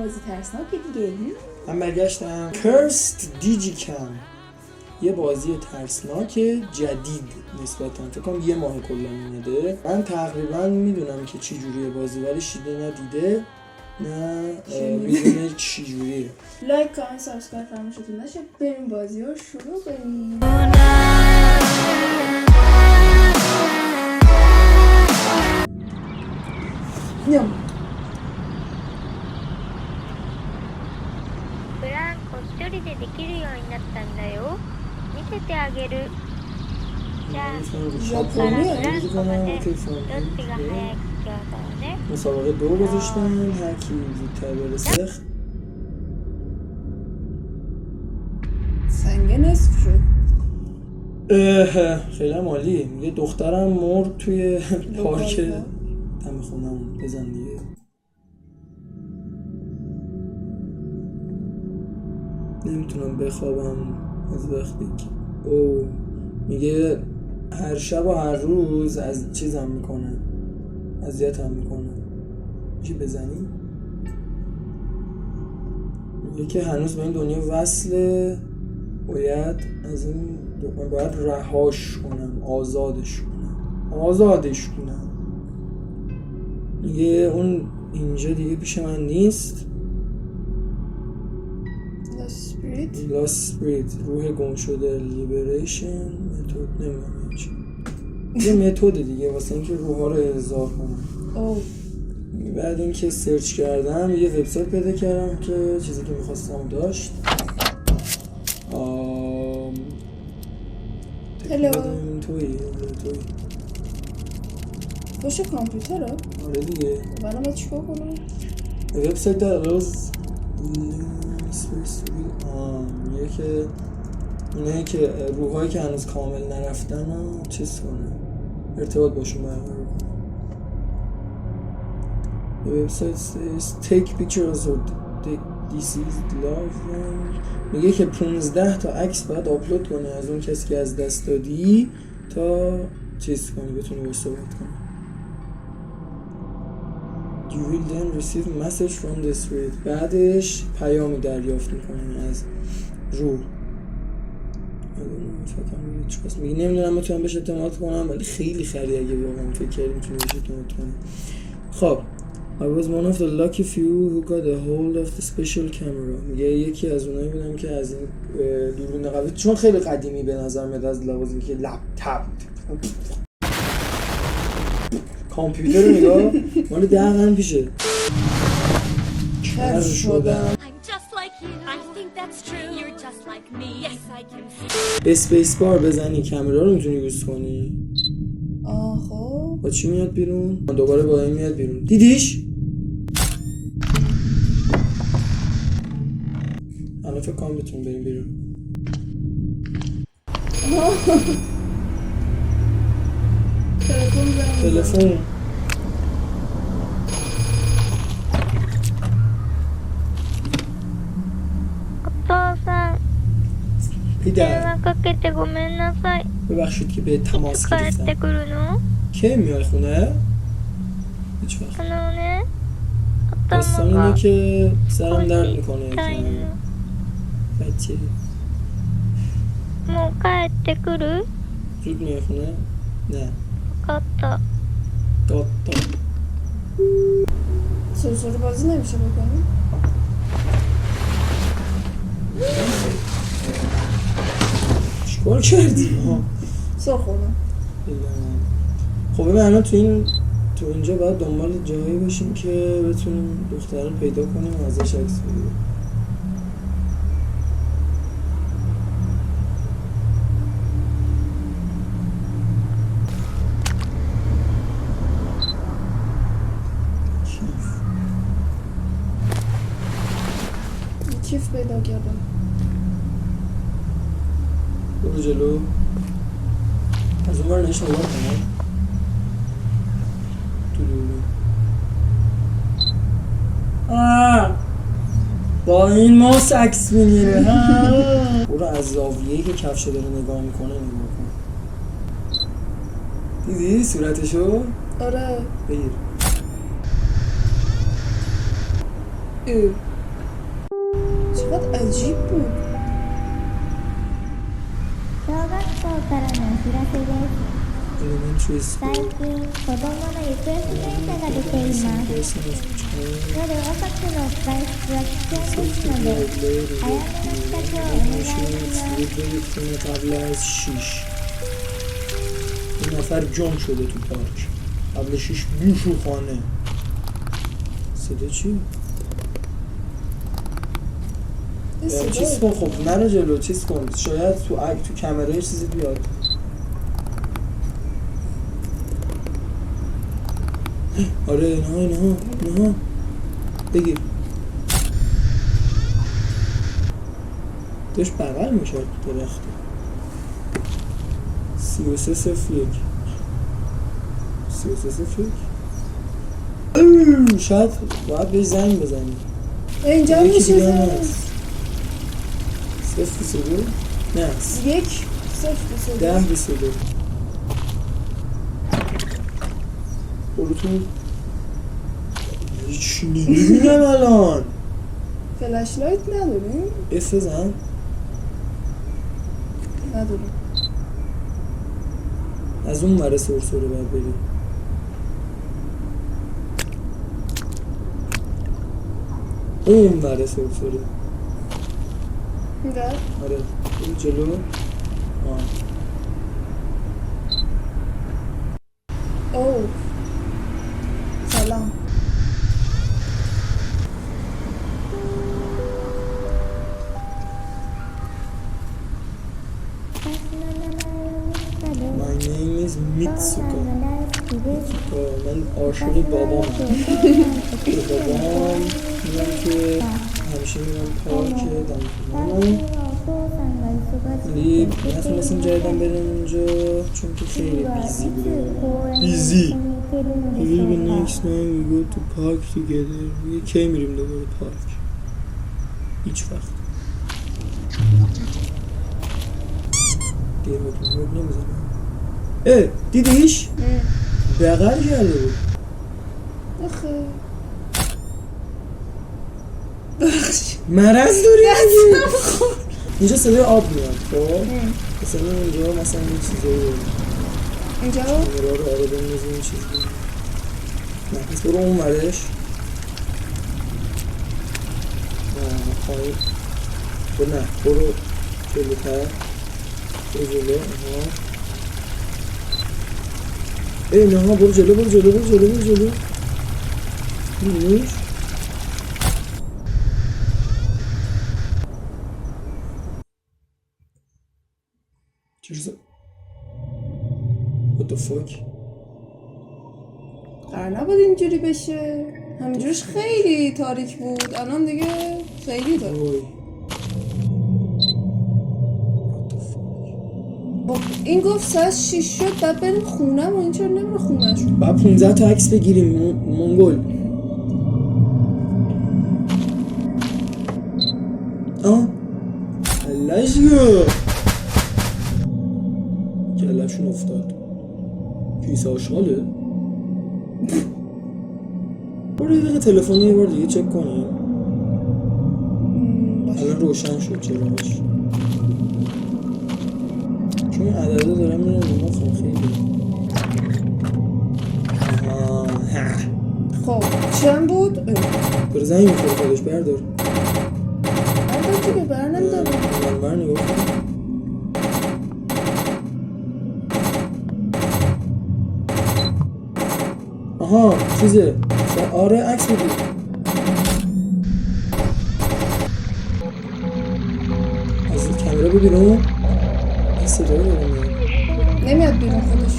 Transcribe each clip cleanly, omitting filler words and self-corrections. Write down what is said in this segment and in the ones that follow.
بازی ترسناکه دیگه. من برگشتم. Cursed Digicam یه بازی ترسناک جدید نسبتاً، فکر کنم یه ماه کلا اومده. من تقریبا میدونم که چی جوریه بازی، ولی شیده ندیده نه میدونه چی جوریه. لایک کامنت سابسکرایب فراموشتون نشه. بریم بازی رو شروع کنیم.ブランコ一人でできるようになったんだよ。見せてあげる。じゃあ、ここからブランコまでどっちが早く競争ね。مسابقه 2 گذاشتن، هر کی زودتر برسه. سنگ نصف شد. خیلی عالی. میگه دخترم مرد توی پارک دم خونمون. بزن دیگه. نمیتونم بخوابم از وقتی که میگه هر شب و هر روز از چیزم میکنه، اذیتم میکنه. چی بزنی؟ میگه که هنوز به این دنیا وصله، باید از این باید رهاش کنم، آزادش کنم. میگه اون اینجا دیگه پیش من نیست. Lost Spirit روح گم شده. Liberation متد نمیدونم چی. یه متد دیگه واسه اینکه روح‌ها رو احضار کنم. بعد اینکه سرچ کردم یه وبسایت پیدا کردم که چیزی که می‌خواستم داشت. هلو. توی پشت کامپیوتره؟ آره دیگه. من باید چیکار کنم؟ وبسایت درست میگه که اونایی که روحایی که هنوز کامل نرفتن رو چیز کنه، ارتباط باشون برقرار کنه. وبسایت take pictures of the deceased loved one. میگه که 15 تا عکس باید آپلود کنی از اون کسی که از دست دادی تا چیز کنی، بتونی باش صحبت کنی. You will then receive message from the spirit. بعدش پیامی دریافت میکنی از روح. میگه نمیدونم میتونم بهش اعتماد کنم، ولی خیلی خری اگه واقعا فکر کردیم میتونی بهش اعتماد کنم. خب I was one of the lucky few who got a hold of the special camera. میگه یکی از اونایی بودم که از این دوربین قوی، چون خیلی قدیمی به نظر میاد از لحاظی که لپتاپ کامپیوتر نگاه مال 10 قرن پیشه. کر شدم. اسپیس بار بزنی کامera رو میتونی یوز کنی. خب با چی میاد بیرون؟ دوباره با این میاد بیرون. دیدیش؟ الان فکر کنم بتونیم بریم بیرون. تلفن電話かけてごめんなさい。 ببخشید که به تماس 帰って گرفتم. くるの？ کی میای خونه؟ هیچ وقت. ね、 داستان 頭 اینه が که سرم درد میکنه 痛い یکم. の。 بچه もう帰ってくる？ زود میای خونه؟ نه. 分かった。 گاتا سرسره بازی نمیشه بکنیم؟ چیکار کردی؟ سر خوردم. خب ببین الان تو اینجا باید دنبال جایی باشیم که بتونیم دختر رو پیدا کنیم و ازش عکس بگیریم. کیف پیدا کردم. برو جلو. از اون بار نشون کنم تو دورو. با این ماس عکس میگیره. برو از زاویه‌ای که کفش داره نگاه میکنه نگاه کن. دیدی صورتشو؟ آره. بگیر. عجیب بود. 小学校からのお知らせです。 elementary 最 school 近子供の行方不明者が出ています。 person of child 夜遅くの外出は危険ですので、 早めの帰宅をお願いします。 برید خونه قبل از 6. این نفر جمع شده تو پارک قبل 6 بوشو خانه. صدا چی؟ چیز کن خب نره جلو چیز کن شاید تو کمره چیزی بیاد. آره اینها بگیر داشت بغل میشد درخت 3301 شاید باید بهش زنگ بزنی. اینجا یکی میشه دیگه زنگ. هست 022 نه 1-0-22 10-22 برو تو هیچ نمیبینم الان. فلش لایت نداریم؟ اف بزن نداریم. از اون ور سرسره باید بری. اون ور سرسره اینجا؟ آره برو جلو. اوه سلام. My name is Mitsuko. من عاشق بابام به بابام میگم که همیشه میرم پارک دمتونم ولی نتونستیم جدیدن بریم اونجا چون که خیلی بیزی بوده. بیزی Maybe next time we go to park together. یه کی میریم دوباره پارک؟ هیچ وقت دیگه بکنم نمیزنم. دیدیش؟ بغل کرده بود. آخه مرض داری اگه اینجا صدای آب میاد خب مثلا اینجا مثلا یه چیزایی اینجا؟ کامرا رو آره بندازیم این چیز بود. نه پس برو اون ورش. نه خواهی نه برو جلوتر برو جلو. نه برو جلو نیش چرا What the fuck قرار نبود اینجوری بشه. همینجورش خیلی تاریک بود الان دیگه خیلی داره. اوی خب این گفت ساعت 6 شد بعد بریم خونه و این چرا نمیره خونهش؟ بعد 15 تا عکس بگیریم منگل. لشگو کلشون افتاد کیسه آشغاله. برو یه دقیقه تلفن یه بار دیگه چک کنیم. الان روشن شد چراغش چون این عدده دارم میرم رو مخم خیلی. خب چند بود؟ برو زنگ میخوره خودش بردار دیگه بر نمیدارم. بر نگاه کن. آها چیزه آره عکس میدی. از این کامرا ببینم این صدایی داره میاد. نمیاد بیرون خودش.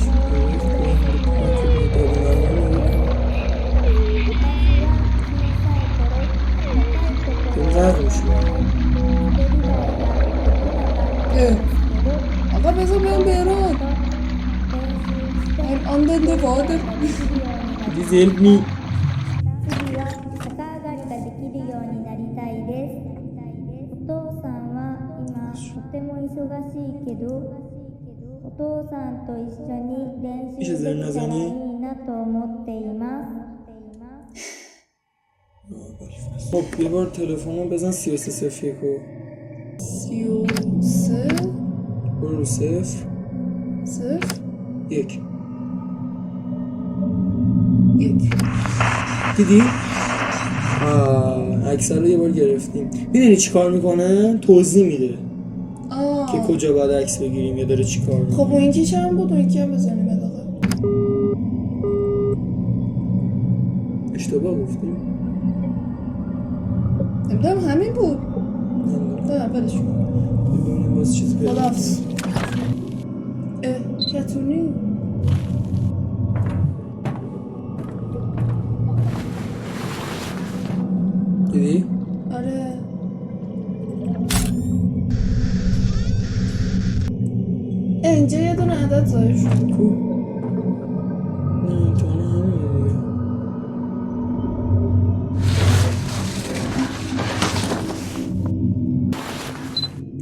این غرق میشه. آقا بذار بیام بیرون. I'm under the water. Please help me. 次は逆上がりができるようになりたいです。お父さんは今とても忙しいけど、お父さんと一緒に練習できたらいいなと思っています。 خب یه بار تلفن رو بزن 3301 رو 33 برو رو 0 0 1 1 دیدی؟ اکثر رو یه بار گرفتیم. میدونی چی کار میکنه؟ توضیح میده که کجا باید عکس بگیریم یا داره چی کار میکنه. خب اون یکی چند بود؟ اون یکی هم بزنیم اداقه. اشتباه گفتیم؟ نمیدونم همین بود. نمیدونم. نه بلش کن. ببینیم باز چیز پیدا خداحافظ. کتونی؟ دیدی؟ آره. اینجا یه دونه عدد ظاهر شد. کو؟ نه تو همه دیگه.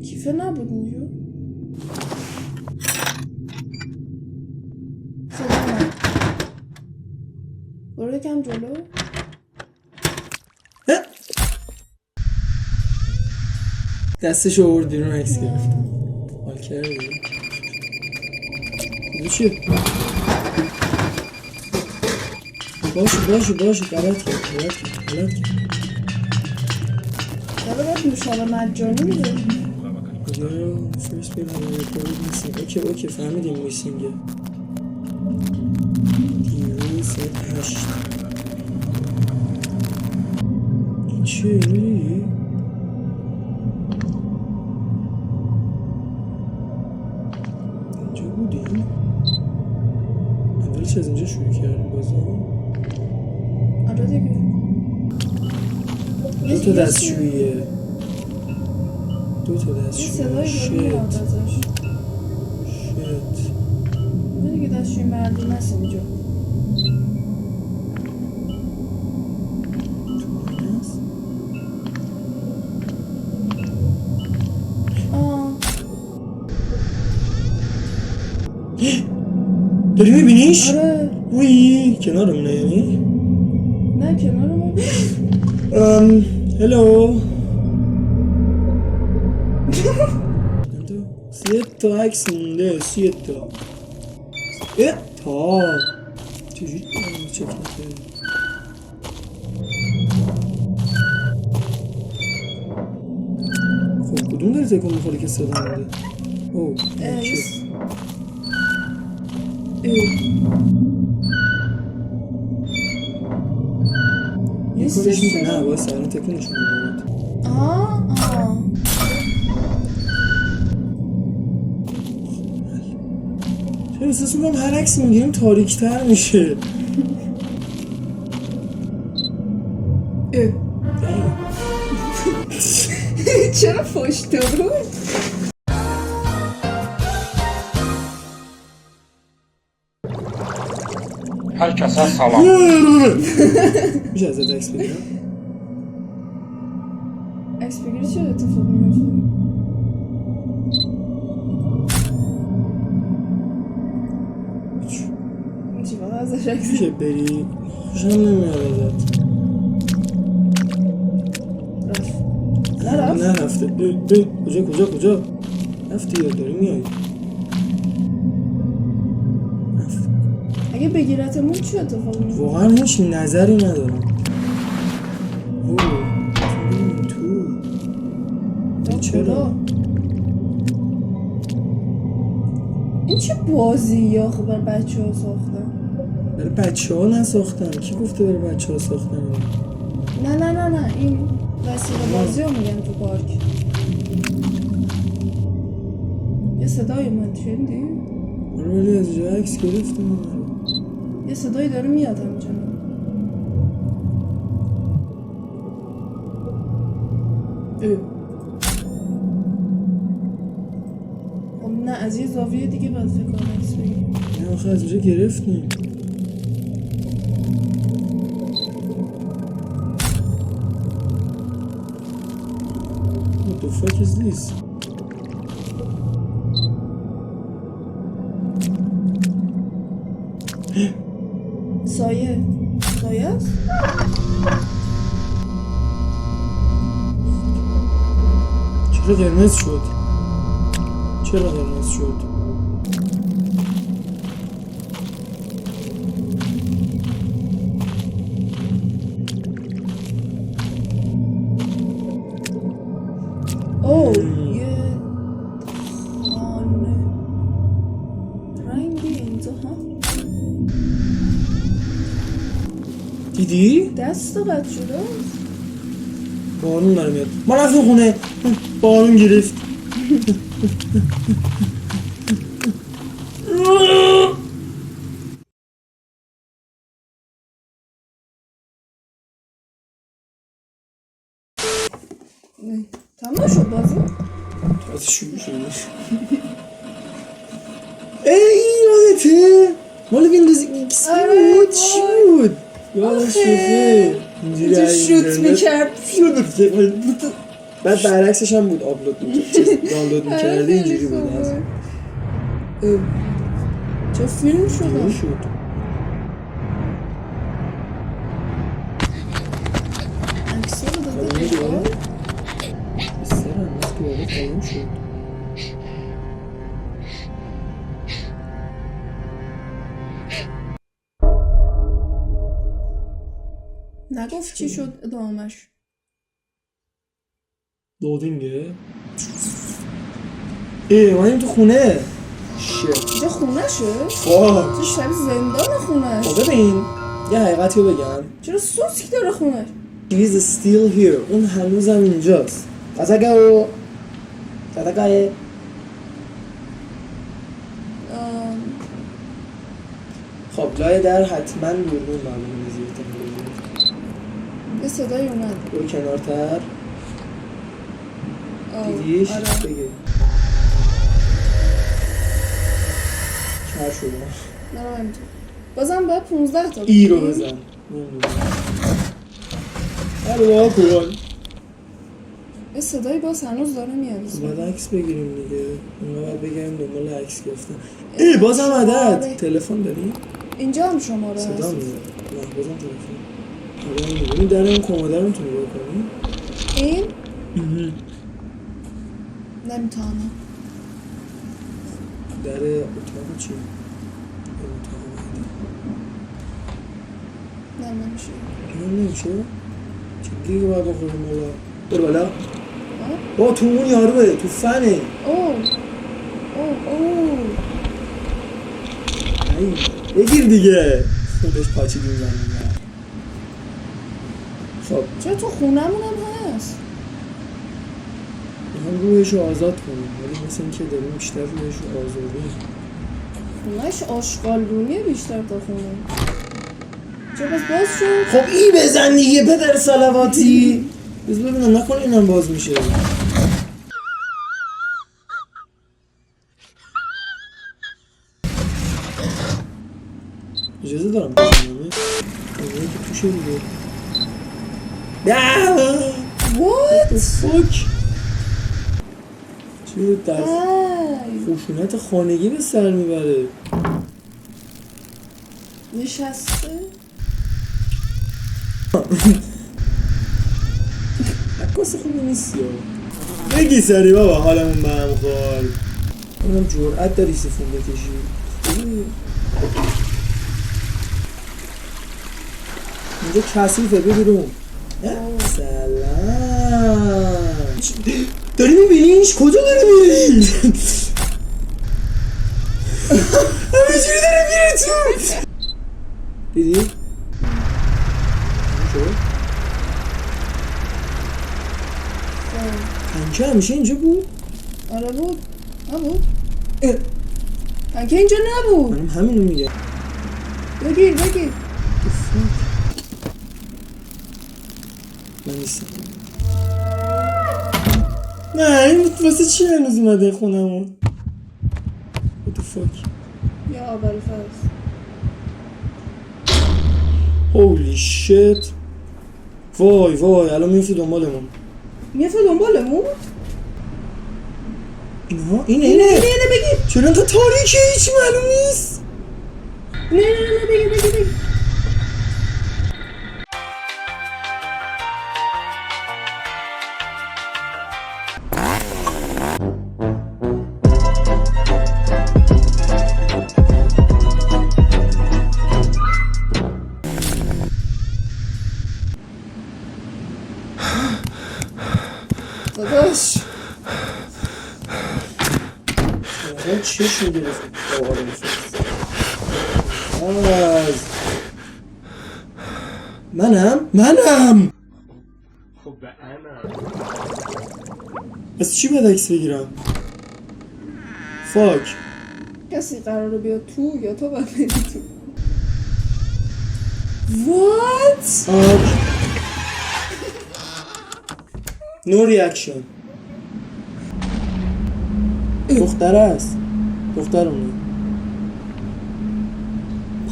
کیفه نبود اینجا. صدا اومد. برو یکم جلو. دستش آورد بیرون عکس گرفت. حال کرد دیگه. این چیه؟ باشه غلط کرد. داره باید نوشابه مجانی میده. فرست بیرون ریکورد میسینگ. اوکی فهمیدیم میسینگه. دیروز 8 این چیه؟ اینو دیدی؟ اینجا بودیم؟ اولش از اینجا شروع کردیم بازی. آره دیگه. دو تا دستشوییه. یه صدایی داره میاد ازش. شت. نه دیگه دستشوی مردم هست اینجا. داری میبینیش؟ آره. وی کنارمونه یعنی؟ نه کنارمون. هلو. سیتا عکس مونده. سیتا تا چجوری چک نکنه. خب کدوم داری تکون میخوری که صدا میده؟ اوه یه کارش میکنه. نه باید سران تکونش میده. چرا احساس میکنم هر عکس میگیریم تاریک‌تر میشه. چرا پشت رو؟ Herkese salam. میشه ازت عکس بگیرم؟ عکس بگیری چه اتفاقی میفته؟ چی باید ازش عکس میشه بری؟ خوشم نمیاد ازت. رفت؟ نرفته. کجا؟ رفتی یا داری میای؟ اگه بگیرتمون چه اتفاقی میفته؟ واقعا هیچ نظری ندارم. اوه بریم تو. چرا؟ این چه بازی آخه بر بچه ها ساختن؟ برای بچه ها نساختن. کی گفته برای بچه ها ساختن؟ نه این وسیله بازی رو میگن تو پارک. یه صدای من شنیدی؟ آره ولی از جا عکس گرفتم. یه صدایی داره میاد همچنان. خب نه از یه زاویه دیگه باید فکر کنم عکس بگیریم. نه آخه از اونجا گرفتیم. What the fuck is this? سایه است؟ چه چرا قرمز شد؟ چرا قرمز شد؟ اوه یه خانه رنگی اینجا ها دیدی؟ دست قد شده است. بارون داره میاد. ما رفتیم خونه. بارون گرفت. تمام شد بازی؟ تازه شروع شده. این یادته؟ مال ویندوز ایکس بود. چی بود؟ یادش بخیر. اینجا شوت میکرد. بعد برعکسش هم بود آپلود میکرد. دانلود میکردی اینجوری بود. چه فیلم شده؟ شد. عکس‌ها رو داده آره، دیگه. آره. سرم از تو آقا تموم شد. نگفت چی شد ادامش. لودینگه. اومدیم تو خونه. شت. اینجا خونه شد؟ فاک. چه شبیه زندان خونه. ببین یه حقیقتی رو بگم. چرا سوسک داره خونه؟ He's still here. اون هنوزم اینجاست. قطعه خب لای در حتما دوربین معلومه زیرتون یه صدای اومد. برو کنارتر. دیدیش؟ آره. بگه کر شده نه همینطور. بازم باید 15 تا ای رو بزن هر با کن. یه صدایی باز هنوز داره میاد. باید عکس بگیریم دیگه. اونا باید بگیریم دنبال عکس گرفتن. ای بازم عدد. تلفن داری؟ اینجا هم شماره هست. صدا میاد. نه بازم تلفن. این در این کموده رو میتونی بکنی؟ این؟ نمیتونم. در اتاق چی؟ اتاق نمیشه. این نمیشه؟ چه دیگه باید بخوریم بالا؟ برو بالا. با تو اون یاروه تو فنه. اوه بگیر دیگه. خودش پاچیدیم زنیم. خب چرا تو خونمون هم هست؟ هم روحش رو آزاد کنیم ولی مثل این که داریم بیشتر روحش رو آزادیم. خونهش آشغالدونیه بیشتر تا خونه. چرا باز شد؟ خب ای بزن دیگه پدر صلواتی. بز ببینم نکنه اینم باز میشه. اجازه دارم بزنم اینه که توشه دیگه. What? فوک چی در خشونت خانگی به سر میبره. نشسته؟ عکاس خوبی نیست یا بگی سری بابا حالمون به هم خورد. اونم جرأت داری سیفون بکشی. اینجا کثیفه بیرون. سلام داری میبینیش؟ کجا داری میبینی؟ همه جوری داره میره تو. دیدی؟ شد؟ پنکه همیشه اینجا بود؟ آره بود. نبود؟ پنکه اینجا نبود. منم همینو میگم. بگیر من نیستم. نه این واسه چی هنوز اومده خونمون؟ What the fuck؟ یا اول فرس. Holy shit. وای الان میفته دنبالمون. میفته دنبالمون؟ اینه بگیر. چرا انقدر تاریکه هیچی معلوم نیست. نه بگیر. چشم گرفت آواز منم خب به انا از چی باید عکس بگیرم؟ فاک کسی قراره بیاد تو یا تو باید بری تو؟ What؟ نو ریاکشن دختره است دخترونه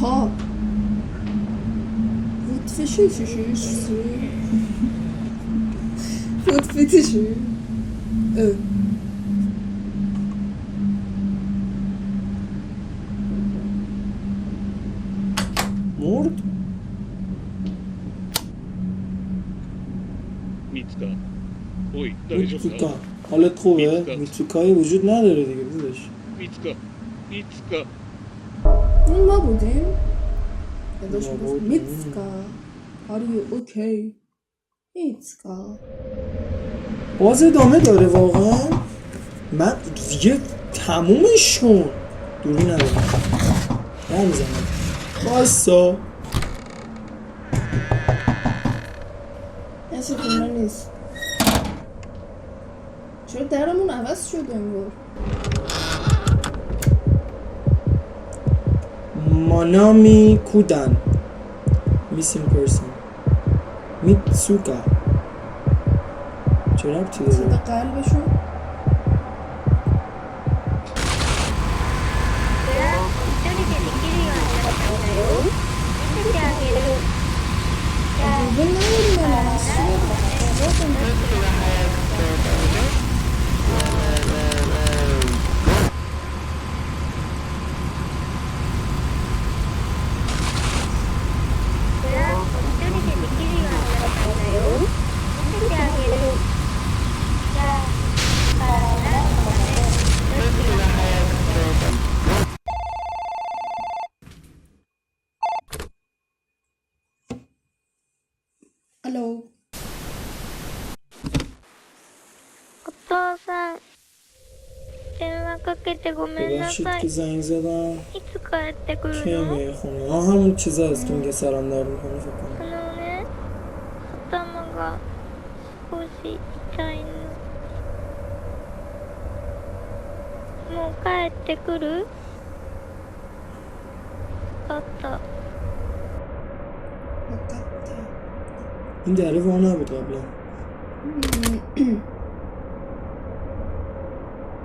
پا Footfetisch. Footfetisch. مرد؟ میتکا اوی دایجو میتسوکا حالت خوبه؟ میتسوکایی وجود نداره دیگه بودش میتکا اون ما بودیم؟ نداشت ما گفت بودیم. میتسکا Are you okay? میتسکا باز ادامه داره واقعا؟ من دیگه تمومش کن دوری ندارم نمیزنم بایستا اصلا کنه نیست چرا درمون عوض شد انگار مانامی کودن Missing person میتسوکا چرا ربطی داره؟ صدا قلبشون ブランコ一人でできるようになったんだよ。見せてあげる。じゃあ دیگه نمیدونم از چیه الو お父さん、電話かけてごめんな ببخشید さい。 که い زنگ زدم つ帰ってくる کی の？ میای خونه؟ همون چیزا هست که میگه سرم درد میکنه فکر کنم ね、頭が少し痛いの。もう帰ってくる？わかった。 این دره وا نبود قبلا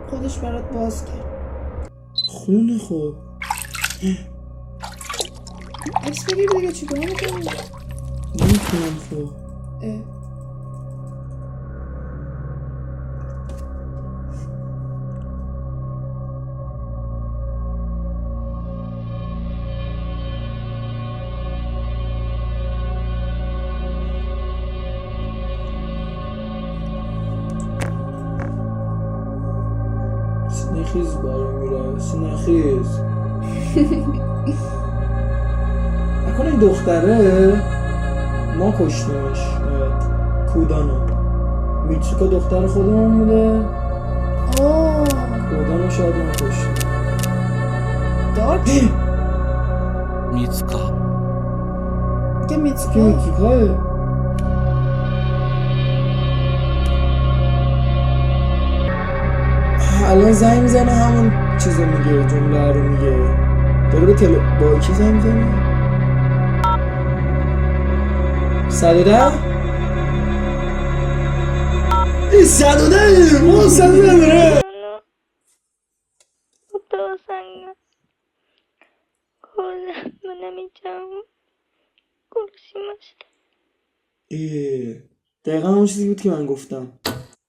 خودش برات باز کرد خونه خب عکس بگیر دیگه چیکار میکنی؟ نمیتونم خب سینخیز برای میره سینخیز نکنه این دختره ما کشتیمش کودانو میتسوکا دختر خودمون بوده کودانو شاید ما کشتیم دارک؟ 見つか که که میتسکا میتسوکاه الان زنگ میزنه همون چیزو میگه جمله رو میگه داره به با کی زنگ میزنه 110 این 110 ما 110 داره お父さんが高山むなみちゃんを殺しました。 دقیقا همون چیزی بود که من گفتم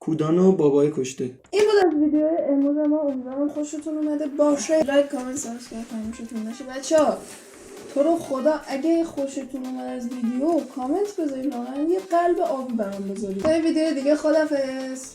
کودانو بابای کشته این بود از ویدیو امروز ما امیدوارم خوشتون اومده باشه لایک کامنت سابسکرایب فراموشتون نشه بچه‌ها تو رو خدا اگه خوشتون اومد از ویدیو کامنت بذارید واقعا یه قلب آبی برام بذارید تا ویدیو دیگه خدافظ